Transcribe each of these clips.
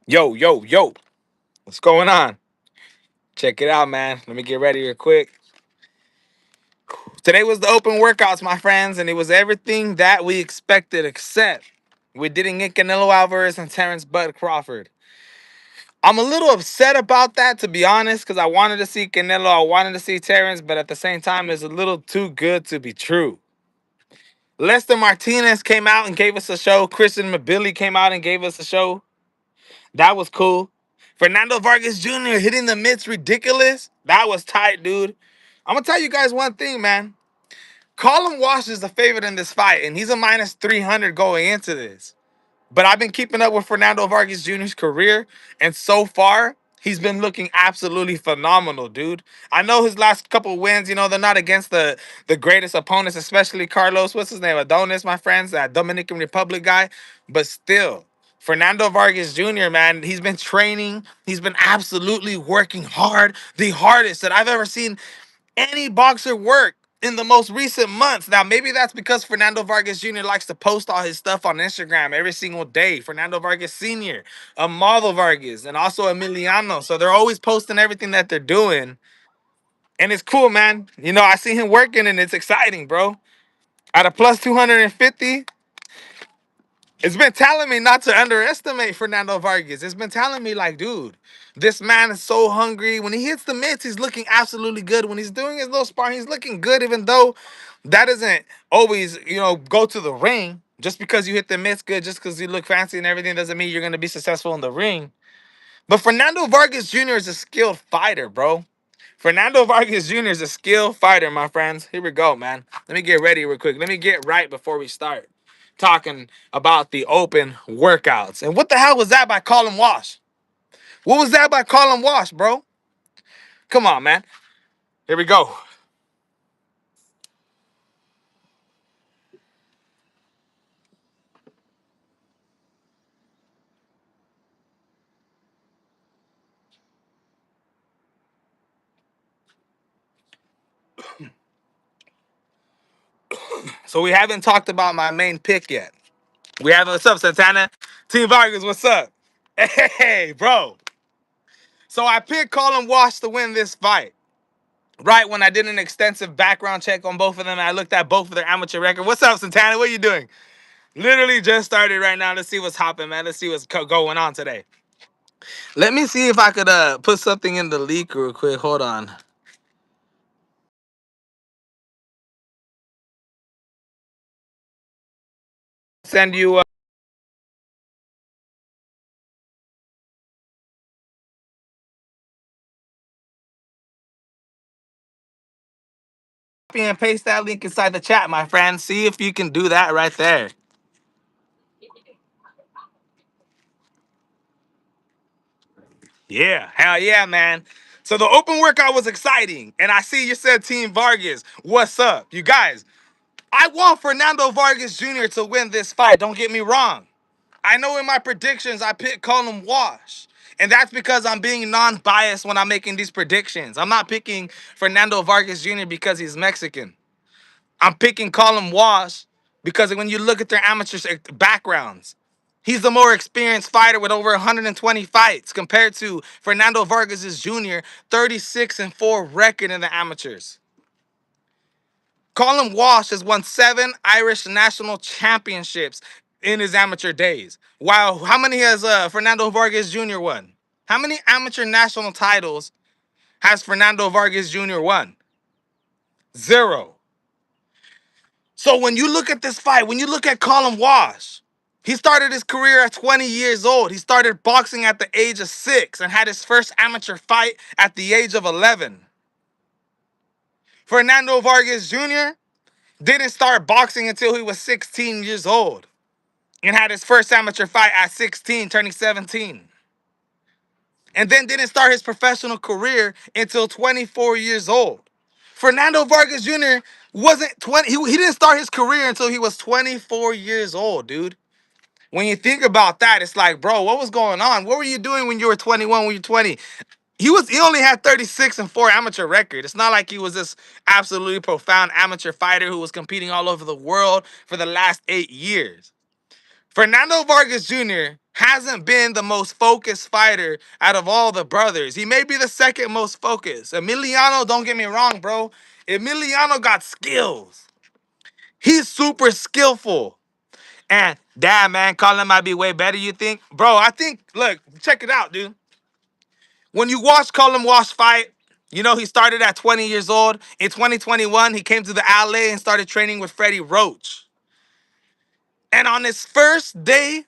Yo, yo, yo. What's going on? Check it out, man. Let me get ready real quick. Today was the open workouts, my friends, and it was everything that we expected, except we didn't get Canelo Alvarez and Terrence Bud Crawford. I'm a little upset about that, to be honest, because I wanted to see Canelo, I wanted to see Terrence, but at the same time, it's a little too good to be true. Lester Martinez came out and gave us a show. Christian Mabili came out and gave us a show. That was cool. Fernando Vargas Jr. hitting the mitts ridiculous. That was tight, dude. I'm gonna tell you guys one thing, man. Callin Walsh is the favorite in this fight, and he's a minus 300 going into this. But I've been keeping up with Fernando Vargas Jr.'s career, and so far, he's been looking absolutely phenomenal, dude. I know his last couple wins, they're not against the greatest opponents, especially Carlos, what's his name, Adonis, my friends, that Dominican Republic guy. But still, Fernando Vargas Jr., man, he's been training. He's been absolutely working hard, the hardest that I've ever seen any boxer work in the most recent months. Now, maybe that's because Fernando Vargas Jr. likes to post all his stuff on Instagram every single day. Fernando Vargas Sr., Amado Vargas, and also Emiliano. So they're always posting everything that they're doing. And it's cool, man. I see him working and it's exciting, bro. At a plus 250, it's been telling me not to underestimate Fernando Vargas. It's been telling me, like, dude, this man is so hungry. When he hits the mitts, he's looking absolutely good. When he's doing his little sparring, he's looking good, even though that doesn't always, go to the ring. Just because you hit the mitts good, just because you look fancy and everything, doesn't mean you're going to be successful in the ring. But Fernando Vargas Jr. is a skilled fighter, bro. Fernando Vargas Jr. is a skilled fighter, my friends. Here we go, man. Let me get ready real quick. Let me get right before we start talking about the open workouts. And what the hell was that by Callin Walsh? What was that by Callin Walsh, bro? Come on, man. Here we go. So we haven't talked about my main pick yet. We haven't. What's up, Santana? Team Vargas, what's up? Hey, bro. So I picked Callin Walsh to win this fight. Right when I did an extensive background check on both of them, and I looked at both of their amateur record. What's up, Santana? What are you doing? Literally just started right now. Let's see what's hopping, man. Let's see what's going on today. Let me see if I could put something in the leak real quick. Hold on. Send you copy and paste that link inside the chat, my friend. See if you can do that right there. Yeah, hell yeah, man. So the open workout was exciting, and I see you said Team Vargas. What's up, you guys? I want Fernando Vargas Jr. to win this fight. Don't get me wrong. I know in my predictions I picked Callin Walsh. And that's because I'm being non-biased when I'm making these predictions. I'm not picking Fernando Vargas Jr. because he's Mexican. I'm picking Callin Walsh because when you look at their amateur backgrounds, he's the more experienced fighter with over 120 fights compared to Fernando Vargas Jr., 36-4 record in the amateurs. Callin Walsh has won 7 Irish national championships in his amateur days. Wow, how many has Fernando Vargas Jr. won? How many amateur national titles has Fernando Vargas Jr. won? 0. So when you look at this fight, when you look at Callin Walsh, he started his career at 20 years old. He started boxing at the age of 6 and had his first amateur fight at the age of 11. Fernando Vargas Jr. didn't start boxing until he was 16 years old and had his first amateur fight at 16, turning 17. And then didn't start his professional career until 24 years old. Fernando Vargas Jr. wasn't 20. He didn't start his career until he was 24 years old, dude. When you think about that, it's like, bro, what was going on? What were you doing when you were 21, when you were 20? He only had 36-4 amateur record. It's not like he was this absolutely profound amateur fighter who was competing all over the world for the last 8 years. Fernando Vargas Jr. hasn't been the most focused fighter out of all the brothers. He may be the second most focused. Emiliano, don't get me wrong, bro. Emiliano got skills. He's super skillful. And damn, man, Callin might be way better, you think? Bro, I think, look, check it out, dude. When you watch Callin Walsh fight, you know he started at 20 years old. In 2021, he came to the LA and started training with Freddie Roach. And on his first day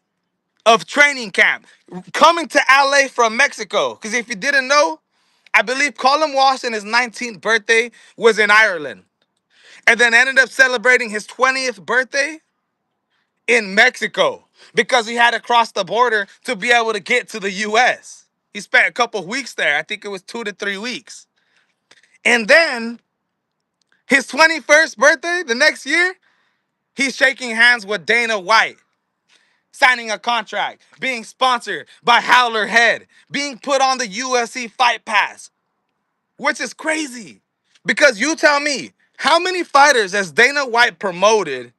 of training camp, coming to LA from Mexico, because if you didn't know, I believe Callin Walsh in his 19th birthday was in Ireland. And then ended up celebrating his 20th birthday in Mexico because he had to cross the border to be able to get to the US. He spent a couple weeks there. I think it was 2 to 3 weeks. And then his 21st birthday, the next year, he's shaking hands with Dana White, signing a contract, being sponsored by Howler Head, being put on the UFC Fight Pass, which is crazy. Because you tell me, how many fighters has Dana White promoted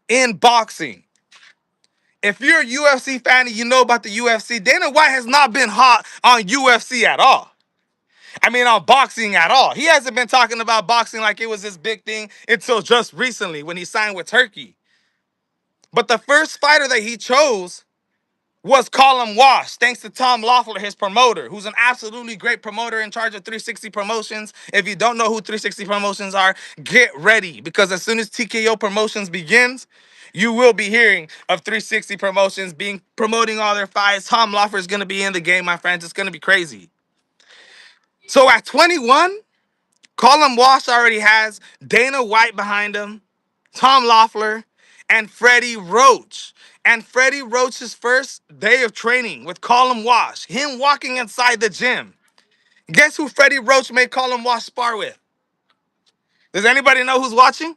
in boxing? If you're a UFC fan and you know about the UFC, Dana White has not been hot on UFC at all. I mean, on boxing at all. He hasn't been talking about boxing like it was this big thing until just recently when he signed with Turkey. But the first fighter that he chose was Callin Walsh, thanks to Tom Loeffler, his promoter, who's an absolutely great promoter in charge of 360 Promotions. If you don't know who 360 Promotions are, get ready, because as soon as TKO Promotions begins, you will be hearing of 360 Promotions being promoting all their fights. Tom Loeffler is going to be in the game, my friends. It's going to be crazy. So at 21, Callin Walsh already has Dana White behind him, Tom Loeffler, and Freddie Roach. And Freddie Roach's first day of training with Callin Walsh, him walking inside the gym. Guess who Freddie Roach made Callin Walsh spar with? Does anybody know who's watching?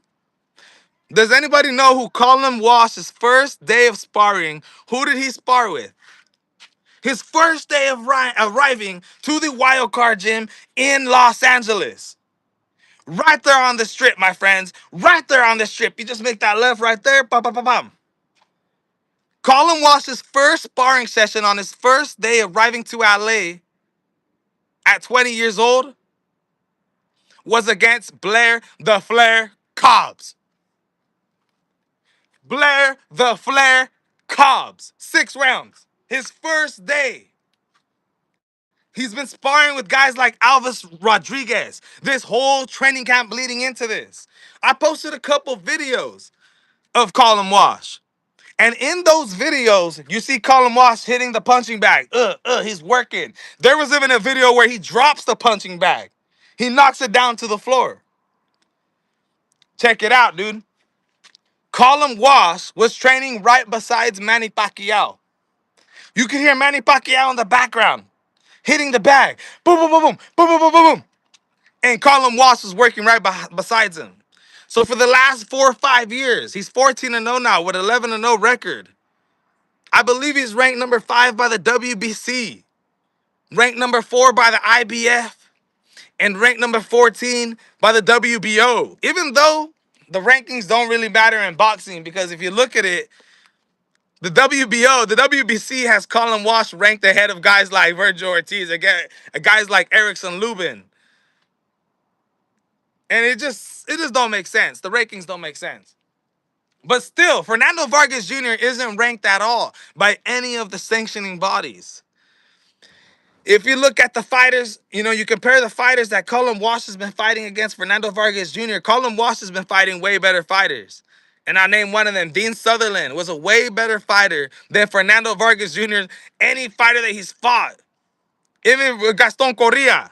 Does anybody know who Callin Walsh's first day of sparring, who did he spar with? His first day of arriving to the Wild Card Gym in Los Angeles. Right there on the strip, my friends. Right there on the strip. You just make that left right there. Bam, bam, bam, bam. Callin Walsh's first sparring session on his first day arriving to LA at 20 years old was against Blair the Flair Cobbs. Blair the Flair Cobbs. 6 rounds. His first day. He's been sparring with guys like Alvis Rodriguez this whole training camp leading into this. I posted a couple videos of Callin Walsh. And in those videos, you see Callin Walsh hitting the punching bag. He's working. There was even a video where he drops the punching bag. He knocks it down to the floor. Check it out, dude. Callin Walsh was training right beside Manny Pacquiao. You can hear Manny Pacquiao in the background, hitting the bag. Boom, boom, boom, boom, boom, boom, boom, boom, boom. And Callin Walsh was working right beside him. So for the last 4 or 5 years, he's 14-0 now with 11-0 record. I believe he's ranked number 5 by the WBC, ranked number 4 by the IBF, and ranked number 14 by the WBO. Even though the rankings don't really matter in boxing, because if you look at it, the WBO, the WBC has Callin Walsh ranked ahead of guys like Virgil Ortiz, guys like Erickson Lubin. And it just don't make sense. The rankings don't make sense. But still, Fernando Vargas Jr. isn't ranked at all by any of the sanctioning bodies. If you look at the fighters, you compare the fighters that Callin Walsh has been fighting against Fernando Vargas Jr. Callin Walsh has been fighting way better fighters. And I'll name one of them. Dean Sutherland was a way better fighter than Fernando Vargas Jr., any fighter that he's fought. Even Gaston Correa.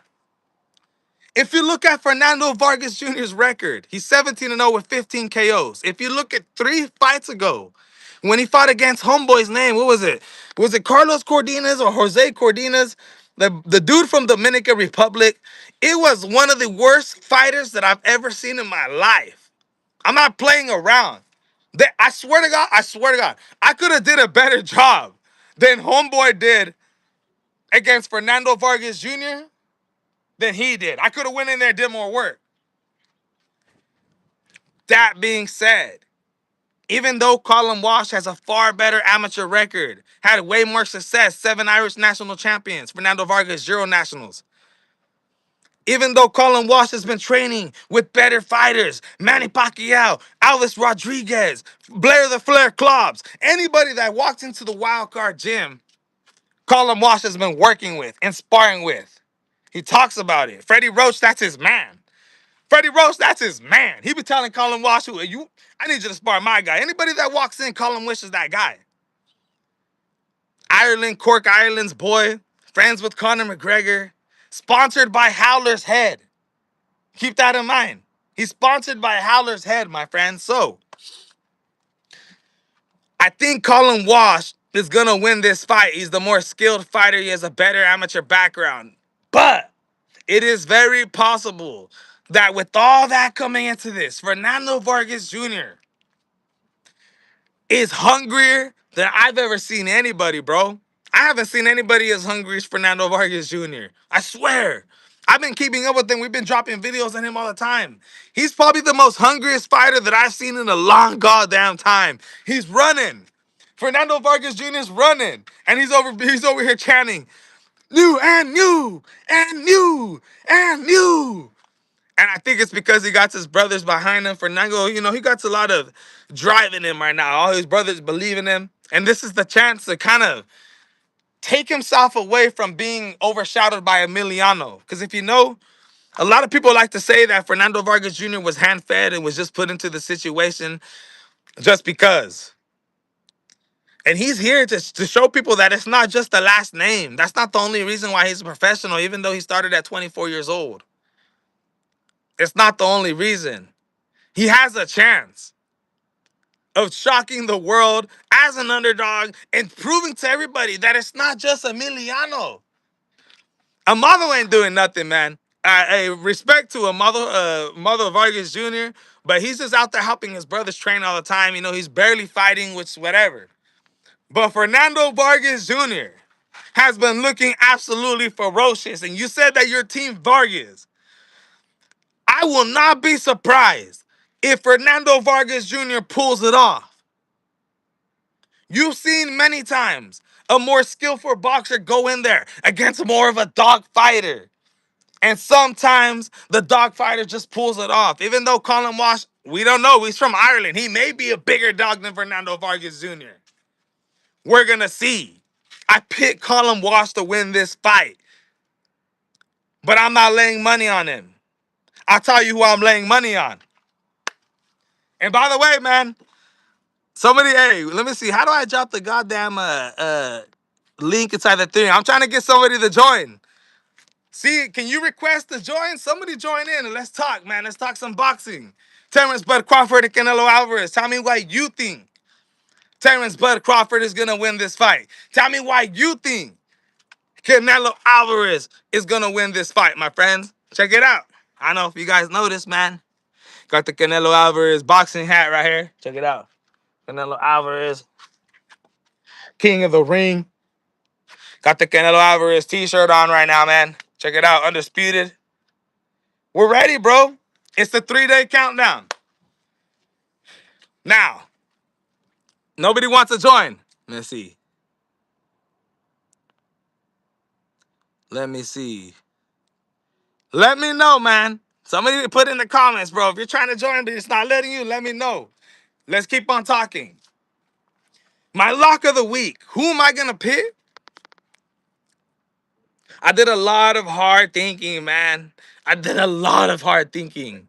If you look at Fernando Vargas Jr.'s record, he's 17-0 with 15 KOs. If you look at 3 fights ago, when he fought against Homeboy's name, what was it? Was it Carlos Cordinas or Jose Cordinas? The dude from Dominican Republic. It was one of the worst fighters that I've ever seen in my life. I'm not playing around. I swear to God, I could have did a better job than Homeboy did against Fernando Vargas Jr. than he did. I could have went in there and did more work. That being said, Even though Colin Walsh has a far better amateur record, had way more success, 7 Irish national champions, Fernando Vargas, 0 nationals. Even though Colin Walsh has been training with better fighters, Manny Pacquiao, Alvis Rodriguez, Blair the Flair Klobbs, anybody that walked into the wild card gym, Colin Walsh has been working with and sparring with. He talks about it. Freddie Roach, that's his man. Freddie Roach, that's his man. He be telling Colin Walsh, I need you to spar my guy. Anybody that walks in, Colin wishes that guy. Ireland, Cork, Ireland's boy, friends with Conor McGregor, sponsored by Howler's Head. Keep that in mind. He's sponsored by Howler's Head, my friend. So, I think Colin Walsh is going to win this fight. He's the more skilled fighter. He has a better amateur background. But it is very possible that with all that coming into this, Fernando Vargas Jr. is hungrier than I've ever seen anybody, bro. I haven't seen anybody as hungry as Fernando Vargas Jr. I swear. I've been keeping up with him. We've been dropping videos on him all the time. He's probably the most hungriest fighter that I've seen in a long goddamn time. He's running. Fernando Vargas Jr. is running. And he's over here chanting, new and new and new and new. And I think it's because he got his brothers behind him. Fernando, he got a lot of drive in him right now. All his brothers believe in him. And this is the chance to kind of take himself away from being overshadowed by Emiliano. Because if you know, a lot of people like to say that Fernando Vargas Jr. was hand-fed and was just put into the situation just because. And he's here to show people that it's not just the last name. That's not the only reason why he's a professional, even though he started at 24 years old. It's not the only reason. He has a chance of shocking the world as an underdog and proving to everybody that it's not just Emiliano. Amado ain't doing nothing, man. Respect to Amado Vargas Jr., but he's just out there helping his brothers train all the time. He's barely fighting, which whatever. But Fernando Vargas Jr. has been looking absolutely ferocious. And you said that your team Vargas. I will not be surprised if Fernando Vargas Jr. pulls it off. You've seen many times a more skillful boxer go in there against more of a dog fighter. And sometimes the dog fighter just pulls it off. Even though Colin Walsh, we don't know, he's from Ireland. He may be a bigger dog than Fernando Vargas Jr. We're going to see. I picked Colin Walsh to win this fight. But I'm not laying money on him. I'll tell you who I'm laying money on. And by the way, man, hey, let me see. How do I drop the goddamn link inside the thing? I'm trying to get somebody to join. See, can you request to join? Somebody join in and let's talk, man. Let's talk some boxing. Terrence Bud Crawford and Canelo Alvarez. Tell me why you think Terrence Bud Crawford is going to win this fight. Tell me why you think Canelo Alvarez is going to win this fight, my friends. Check it out. I don't know if you guys know this, man. Got the Canelo Alvarez boxing hat right here. Check it out. Canelo Alvarez, King of the Ring. Got the Canelo Alvarez t-shirt on right now, man. Check it out. Undisputed. We're ready, bro. It's the 3-day countdown. Now, nobody wants to join. Let's see. Let me see. Let me know, man. Somebody put in the comments, bro. If you're trying to join, but it's not letting you, let me know. Let's keep on talking. My lock of the week. Who am I going to pick? I did a lot of hard thinking, man. I did a lot of hard thinking.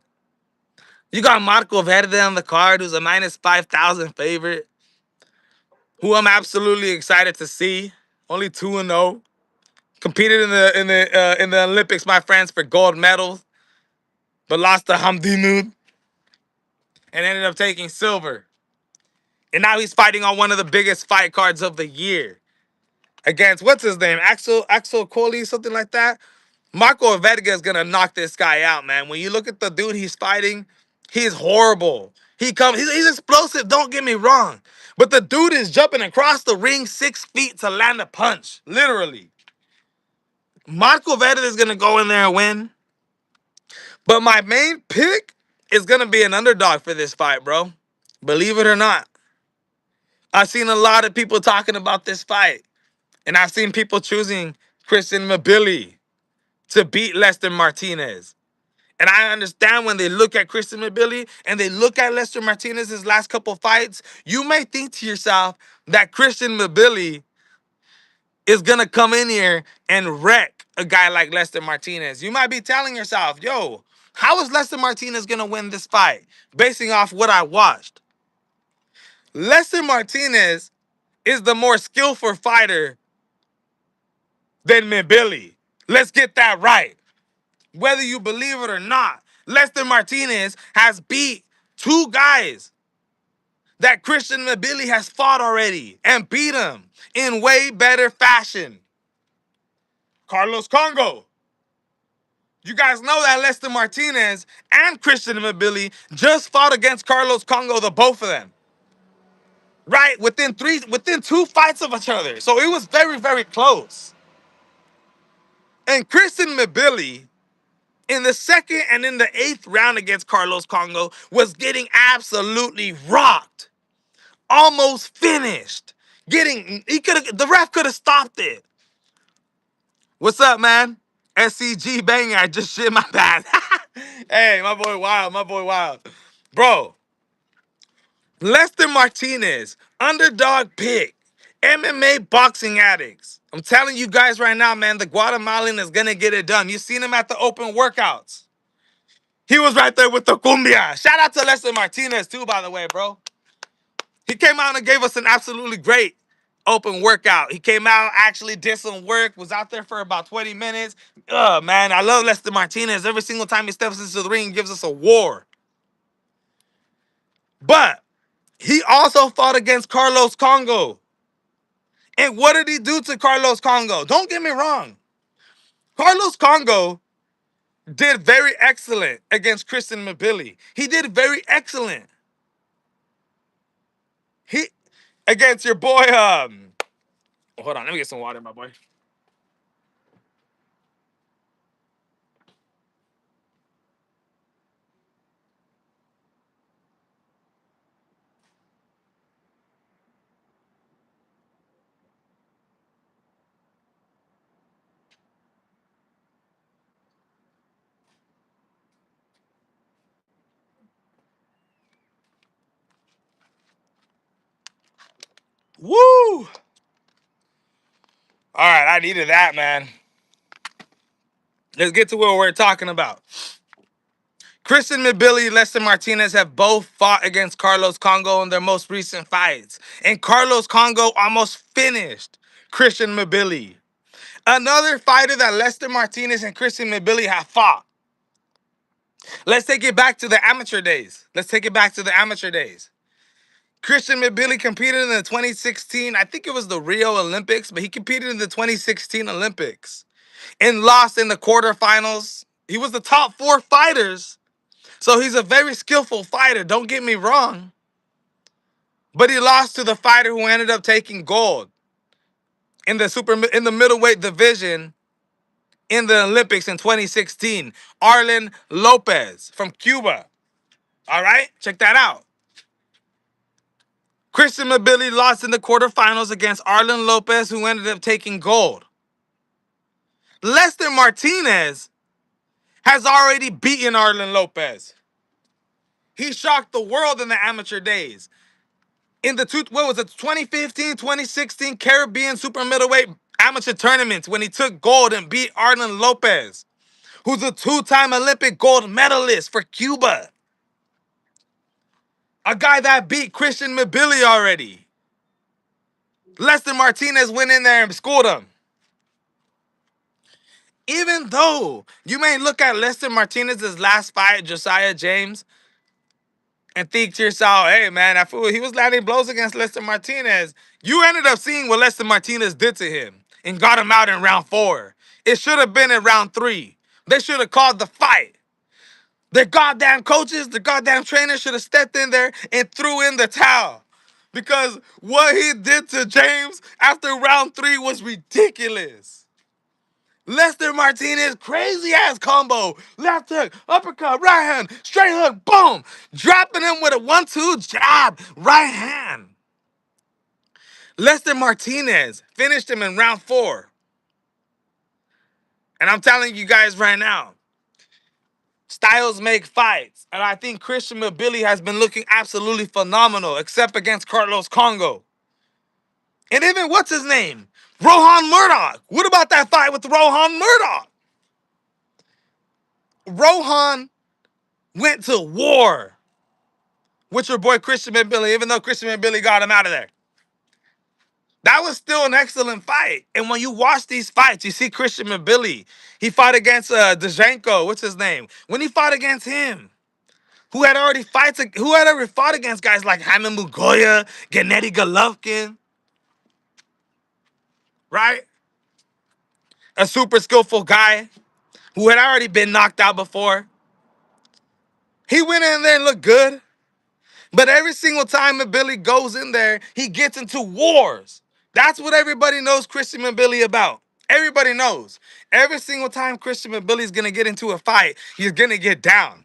You got Marco Verde on the card, who's a minus 5,000 favorite, who I'm absolutely excited to see. Only 2-0. Competed in the Olympics, my friends, for gold medals, but lost to Hamdinoud and ended up taking silver. And now he's fighting on one of the biggest fight cards of the year against, what's his name, Axel Coley, something like that. Marco Verga is gonna knock this guy out, man. When you look at the dude he's fighting, he's horrible. He's explosive, don't get me wrong. But the dude is jumping across the ring 6 feet to land a punch, literally. Marco Verde is gonna go in there and win. But my main pick is gonna be an underdog for this fight, bro. Believe it or not, I've seen a lot of people talking about this fight. And I've seen people choosing Christian Mabili to beat Lester Martinez. And I understand when they look at Christian Mabili and they look at Lester Martinez's last couple fights, you may think to yourself that Christian Mabili is going to come in here and wreck a guy like Lester Martinez. You might be telling yourself, yo, how is Lester Martinez going to win this fight? Basing off what I watched. Lester Martinez is the more skillful fighter than Mabili. Let's get that right. Whether you believe it or not, Lester Martinez has beat two guys that Christian Mabili has fought already and beat him in way better fashion. Carlos Congo. You guys know that Lester Martinez and Christian Mabili just fought against Carlos Congo, the both of them. Right? Within two fights of each other. So it was very, very close. And Christian Mabili in the second and in the eighth round against Carlos Congo was getting absolutely rocked. Almost finished. The ref could have stopped it. What's up, man? SCG banger. I just shit my pants. Hey, my boy Wild. Bro, Lester Martinez, underdog pick, MMA boxing addicts. I'm telling you guys right now, man, the Guatemalan is going to get it done. You seen him at the open workouts. He was right there with the cumbia. Shout out to Lester Martinez too, by the way, bro. He came out and gave us an absolutely great open workout. He came out, actually did some work, was out there for about 20 minutes. Man, I love Lester Martinez. Every single time he steps into the ring, he gives us a war. But he also fought against Carlos Congo. And what did he do to Carlos Congo? Don't get me wrong. Carlos Congo did very excellent against Christian Mabili. He did very excellent. He against your boy, hold on, let me get some water, my boy. Woo! All right, I needed that, man. Let's get to what we're talking about. Christian Mabili and Lester Martinez have both fought against Carlos Congo in their most recent fights. And Carlos Congo almost finished Christian Mabili. Another fighter that Lester Martinez and Christian Mabili have fought. Let's take it back to the amateur days. Christian Mabili competed in the 2016, I think it was the Rio Olympics, but he competed in the 2016 Olympics and lost in the quarterfinals. He was the top four fighters, so he's a very skillful fighter, don't get me wrong. But he lost to the fighter who ended up taking gold in the middleweight division in the Olympics in 2016, Arlen Lopez from Cuba. All right, check that out. Christian Mabili lost in the quarterfinals against Arlen Lopez, who ended up taking gold. Lester Martinez has already beaten Arlen Lopez. He shocked the world in the amateur days. In the 2015, 2016 Caribbean super middleweight amateur tournaments when he took gold and beat Arlen Lopez, who's a two-time Olympic gold medalist for Cuba. A guy that beat Christian Mabili already. Lester Martinez went in there and schooled him. Even though you may look at Lester Martinez's last fight, Josiah James, and think to yourself, hey, man, that fool, he was landing blows against Lester Martinez. You ended up seeing what Lester Martinez did to him and got him out in round 4. It should have been in round 3. They should have called the fight. Their goddamn coaches, the goddamn trainers should have stepped in there and threw in the towel. Because what he did to James after round 3 was ridiculous. Lester Martinez, crazy ass combo. Left hook, uppercut, right hand, straight hook, boom. Dropping him with a 1-2 jab, right hand. Lester Martinez finished him in round 4. And I'm telling you guys right now, styles make fights. And I think Christian Mabili has been looking absolutely phenomenal, except against Carlos Congo. And even, what's his name? Rohan Murdoch. What about that fight with Rohan Murdoch? Rohan went to war with your boy Christian Mabili, even though Christian Mabili got him out of there. That was still an excellent fight. And when you watch these fights, you see Christian Mabili. He fought against Dezhenko. What's his name? When he fought against him, who had already fought against guys like Jaime Mugoya, Gennady Golovkin, right? A super skillful guy who had already been knocked out before. He went in there and looked good. But every single time Mabili goes in there, he gets into wars. That's what everybody knows Christian Mabili about. Everybody knows. Every single time Christian Mabili is going to get into a fight, he's going to get down.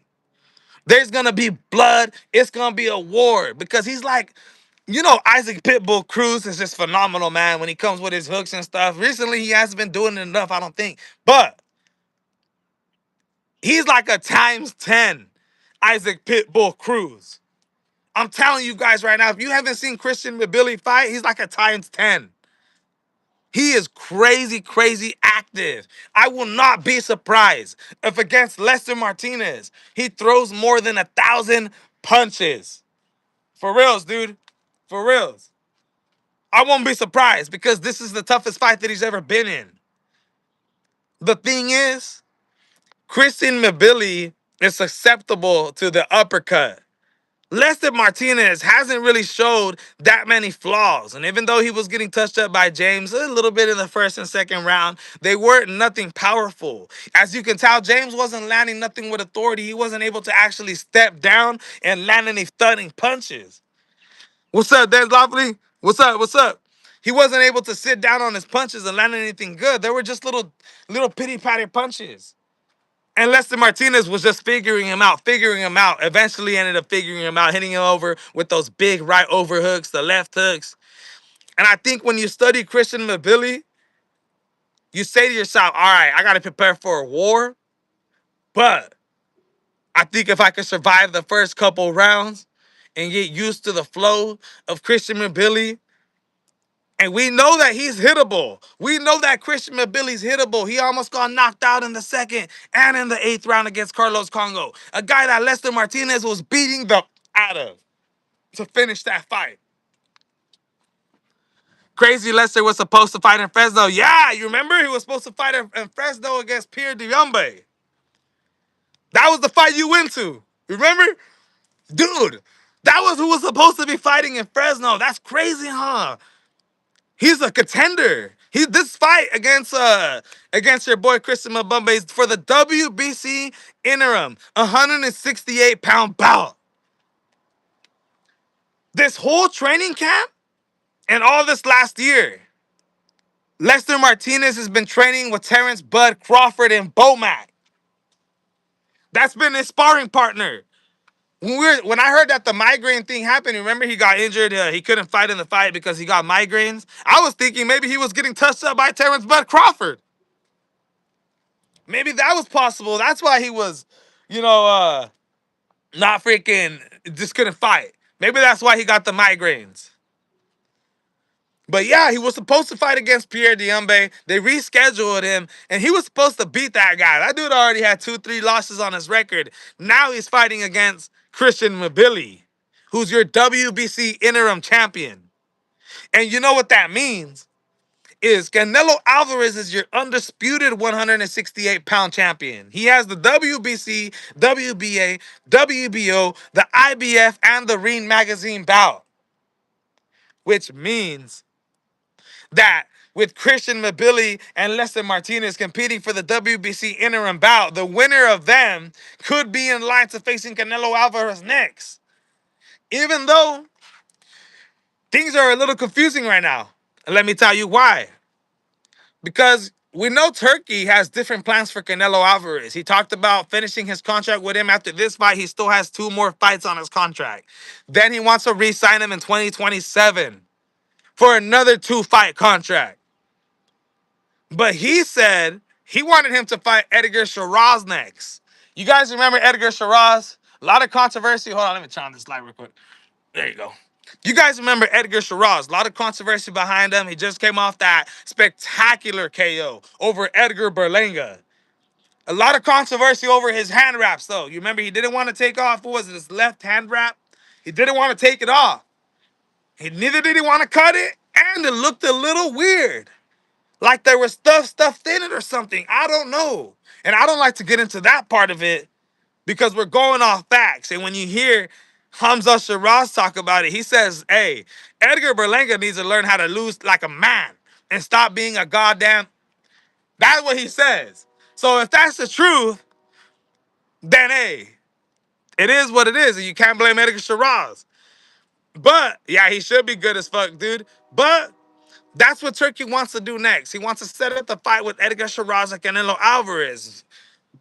There's going to be blood. It's going to be a war because he's like, Isaac Pitbull Cruz is just phenomenal, man, when he comes with his hooks and stuff. Recently, he hasn't been doing it enough, I don't think. But he's like a times 10 Isaac Pitbull Cruz. I'm telling you guys right now, if you haven't seen Christian Mabili fight, he's like a times 10. He is crazy, crazy active. I will not be surprised if against Lester Martinez, he throws more than 1,000 punches. For reals, dude. For reals. I won't be surprised because this is the toughest fight that he's ever been in. The thing is, Christian Mabili is susceptible to the uppercut. Lester Martinez hasn't really showed that many flaws. And even though he was getting touched up by James a little bit in the first and second round, they weren't nothing powerful. As you can tell, James wasn't landing nothing with authority. He wasn't able to actually step down and land any stunning punches. What's up, Dan Lovely? What's up? What's up? He wasn't able to sit down on his punches and land anything good. They were just little pity-patty punches. And Lester Martinez was just figuring him out. Eventually ended up figuring him out, hitting him over with those big right overhooks, the left hooks. And I think when you study Christian Mabili, you say to yourself, all right, I got to prepare for a war. But I think if I could survive the first couple rounds and get used to the flow of Christian Mabili, and we know that he's hittable. We know that Christian Mabili's hittable. He almost got knocked out in the second and in the 8th round against Carlos Congo. A guy that Lester Martinez was beating the out of to finish that fight. Crazy Lester was supposed to fight in Fresno. Yeah, you remember? He was supposed to fight in Fresno against Pierre Diombe. That was the fight you went to. Remember? Dude, that was who was supposed to be fighting in Fresno. That's crazy, huh? He's a contender. This fight against your boy Christian Mabumbe is for the WBC interim 168-pound bout. This whole training camp and all this last year, Lester Martinez has been training with Terrence Bud Crawford and Bomac. That's been his sparring partner. When I heard that the migraine thing happened, remember he got injured, he couldn't fight in the fight because he got migraines. I was thinking maybe he was getting touched up by Terrence Bud Crawford. Maybe that was possible. That's why he was, not freaking, just couldn't fight. Maybe that's why he got the migraines. But yeah, he was supposed to fight against Pierre Diombe. They rescheduled him, and he was supposed to beat that guy. That dude already had 2-3 losses on his record. Now he's fighting against Christian Mabili, who's your WBC interim champion. And you know what that means? Is Canelo Alvarez is your undisputed 168-pound champion. He has the WBC, WBA, WBO, the IBF, and the Ring Magazine bout. Which means that with Christian Mabili and Lester Martinez competing for the WBC interim bout, the winner of them could be in line to facing Canelo Alvarez next. Even though things are a little confusing right now. And let me tell you why. Because we know Turkey has different plans for Canelo Alvarez. He talked about finishing his contract with him after this fight. He still has 2 more fights on his contract. Then he wants to re-sign him in 2027 for another 2-fight contract. But he said he wanted him to fight Edgar Shiraz next. You guys remember Edgar Shiraz? A lot of controversy. Hold on, let me turn on this light real quick. There you go. You guys remember Edgar Shiraz? A lot of controversy behind him. He just came off that spectacular KO over Edgar Berlanga. A lot of controversy over his hand wraps, though. You remember he didn't want to take off, what was it, his left hand wrap? He didn't want to take it off. Neither did he want to cut it, and it looked a little weird. Like there was stuff stuffed in it or something. I don't know. And I don't like to get into that part of it because we're going off facts. And when you hear Hamza Shiraz talk about it, he says, hey, Edgar Berlanga needs to learn how to lose like a man and stop being a goddamn... That's what he says. So if that's the truth, then hey, it is what it is. And you can't blame Edgar Shiraz. But, yeah, he should be good as fuck, dude. But that's what Turkey wants to do next. He wants to set up the fight with Edgar Shiraz and Canelo Alvarez.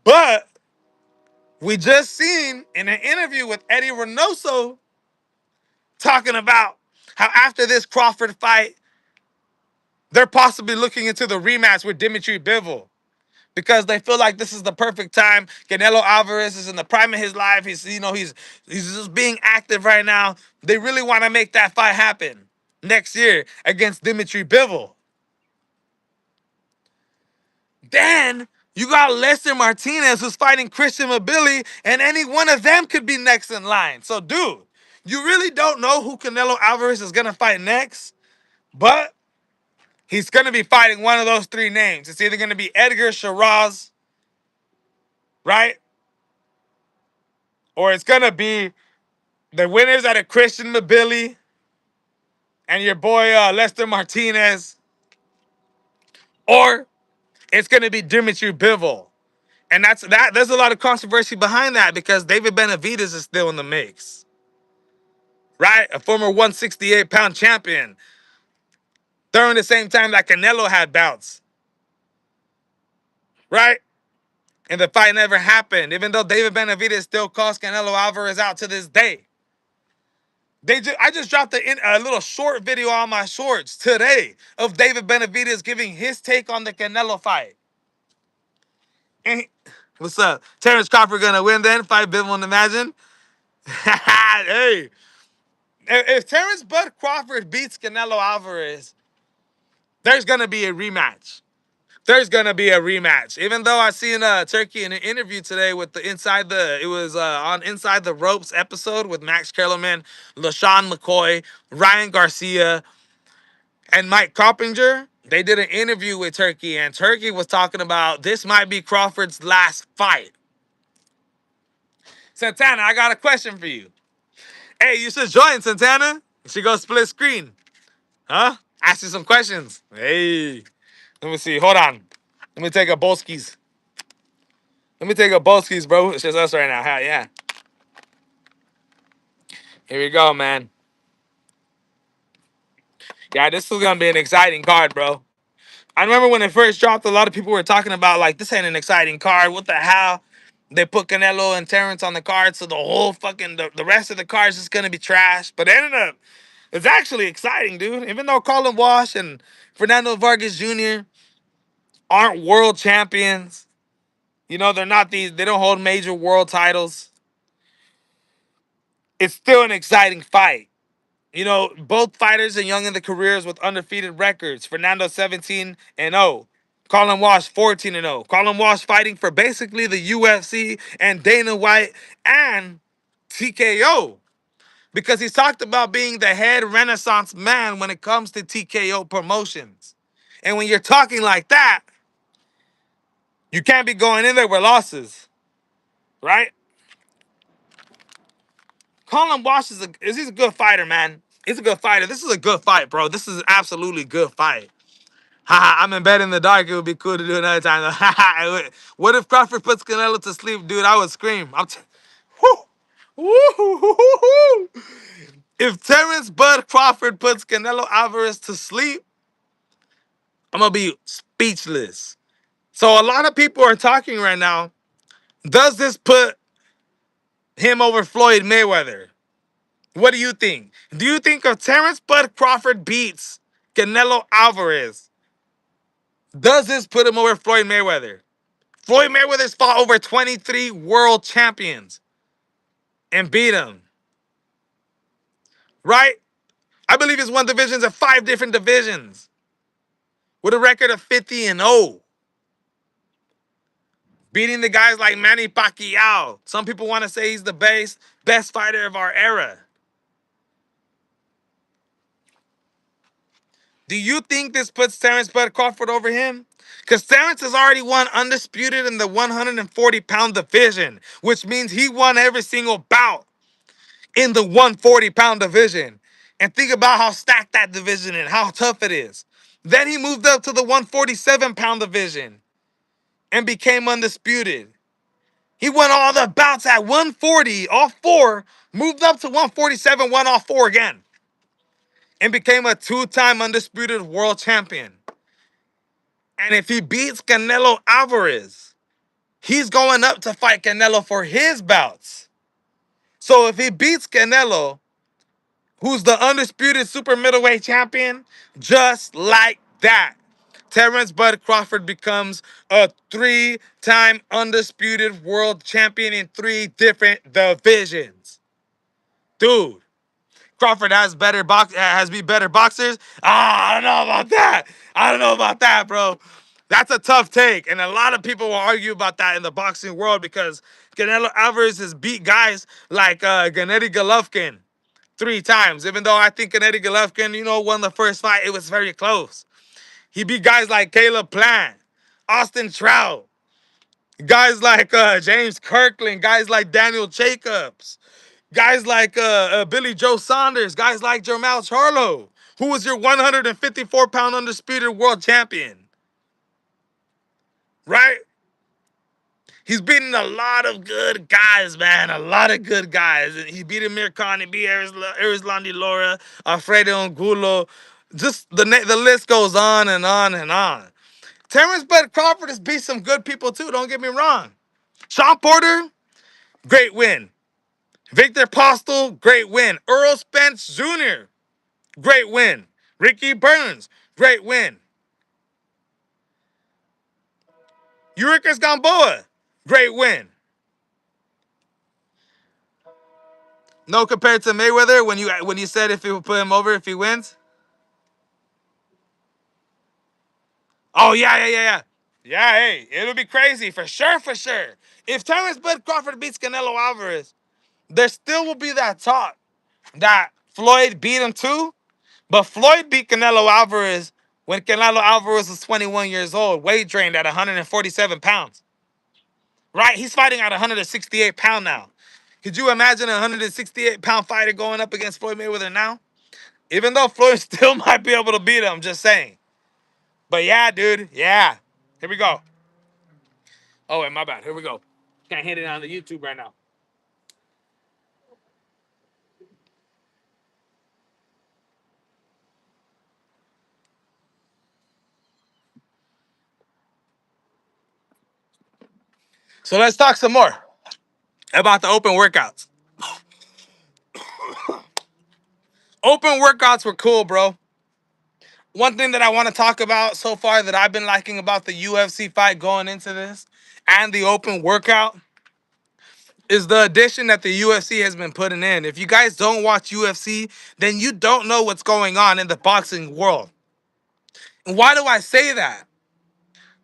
But we just seen in an interview with Eddie Reynoso talking about how after this Crawford fight, they're possibly looking into the rematch with Dimitri Bivol because they feel like this is the perfect time. Canelo Alvarez is in the prime of his life. He's just being active right now. They really want to make that fight happen next year against Dimitri Bivol. Then you got Lester Martinez who's fighting Christian Mabili, and any one of them could be next in line. So, dude, you really don't know who Canelo Alvarez is going to fight next, but he's going to be fighting one of those 3 names. It's either going to be Edgar Shiraz, right? Or it's going to be the winners out of Christian Mabili and your boy Lester Martinez. Or it's going to be Dimitri Bivol. And there's a lot of controversy behind that because David Benavidez is still in the mix. Right? A former 168-pound champion. During the same time that Canelo had bouts. Right? And the fight never happened. Even though David Benavidez still calls Canelo Alvarez out to this day. I just dropped a little short video on my shorts today of David Benavidez giving his take on the Canelo fight. And what's up? Terrence Crawford gonna win then? Fight Bivol and Imagine? Hey. If Terrence Bud Crawford beats Canelo Alvarez, there's going to be a rematch. There's going to be a rematch. Even though I seen Turkey in an interview today with on Inside the Ropes episode with Max Kellerman, LaShawn McCoy, Ryan Garcia, and Mike Coppinger. They did an interview with Turkey, and Turkey was talking about this might be Crawford's last fight. Santana, I got a question for you. Hey, you should join, Santana. You should go split screen. Huh? Ask you some questions. Hey. Let me see. Hold on. Let me take a Bolskis. Bro. It's just us right now. Hell yeah. Here we go, man. Yeah, this is going to be an exciting card, bro. I remember when it first dropped, a lot of people were talking about, like, this ain't an exciting card. What the hell? They put Canelo and Terrence on the card, so the whole fucking, the rest of the card is just going to be trash. But it ended up, it's actually exciting, dude. Even though Callin Walsh and Fernando Vargas Jr. aren't world champions, you know, they don't hold major world titles. It's still an exciting fight. You know, both fighters are young in their careers with undefeated records. Fernando 17-0. Callin Walsh 14-0. Callin Walsh fighting for basically the UFC and Dana White and TKO. Because he's talked about being the head Renaissance man when it comes to TKO promotions. And when you're talking like that, you can't be going in there with losses. Right? Callin Walsh he's a good fighter, man. He's a good fighter. This is a good fight, bro. This is an absolutely good fight. Haha, I'm in bed in the dark. It would be cool to do another time. What if Crawford puts Canelo to sleep, dude? I would scream. Woo. If Terrence Bud Crawford puts Canelo Alvarez to sleep, I'm going to be speechless. So a lot of people are talking right now. Does this put him over Floyd Mayweather? What do you think? Do you think if Terrence Bud Crawford beats Canelo Alvarez, does this put him over Floyd Mayweather? Floyd Mayweather's fought over 23 world champions and beat him, right? I believe he's won divisions of 5 different divisions with a record of 50-0, beating the guys like Manny Pacquiao. Some people want to say he's the best fighter of our era. Do you think this puts Terrence Bud Crawford over him? Because Terrence has already won undisputed in the 140-pound division, which means he won every single bout in the 140-pound division. And think about how stacked that division is, how tough it is. Then he moved up to the 147-pound division and became undisputed. He won all the bouts at 140, all four, moved up to 147, won all four again, and became a two-time undisputed world champion. And if he beats Canelo Alvarez, he's going up to fight Canelo for his bouts. So if he beats Canelo, who's the undisputed super middleweight champion, just like that, Terrence Bud Crawford becomes a 3-time undisputed world champion in 3 different divisions. Dude, Crawford has be better boxers. I don't know about that. I don't know about that, bro. That's a tough take, and a lot of people will argue about that in the boxing world because Canelo Alvarez has beat guys like Gennady Golovkin 3 times. Even though I think Gennady Golovkin, won the first fight, it was very close. He beat guys like Caleb Plant, Austin Trout, guys like James Kirkland, guys like Daniel Jacobs. Guys like Billy Joe Saunders, guys like Jermall Charlo, who was your 154-pound undisputed world champion, right? He's beaten a lot of good guys, man, a lot of good guys. And he beat Amir Khan, he beat Erislandy Lara, Alfredo Angulo. Just the list goes on and on and on. Terrence Bud Crawford has beat some good people too, don't get me wrong. Sean Porter, great win. Victor Postel, great win. Earl Spence Jr., great win. Ricky Burns, great win. Eureka's Gamboa, great win. No compared to Mayweather when you said if you would put him over if he wins. Oh yeah. Yeah, hey, it'll be crazy for sure, for sure. If Terrence Bud Crawford beats Canelo Alvarez, there still will be that talk that Floyd beat him too, but Floyd beat Canelo Alvarez when Canelo Alvarez was 21 years old, weight drained at 147 pounds. Right? He's fighting at 168 pound now. Could you imagine a 168-pound fighter going up against Floyd Mayweather now? Even though Floyd still might be able to beat him, just saying. But yeah, dude, yeah. Here we go. Oh, wait, my bad. Here we go. Can't hit it on the YouTube right now. So let's talk some more about the open workouts. Open workouts were cool, bro. One thing that I want to talk about so far that I've been liking about the UFC fight going into this and the open workout is the addition that the UFC has been putting in. If you guys don't watch UFC, then you don't know what's going on in the boxing world. And why do I say that?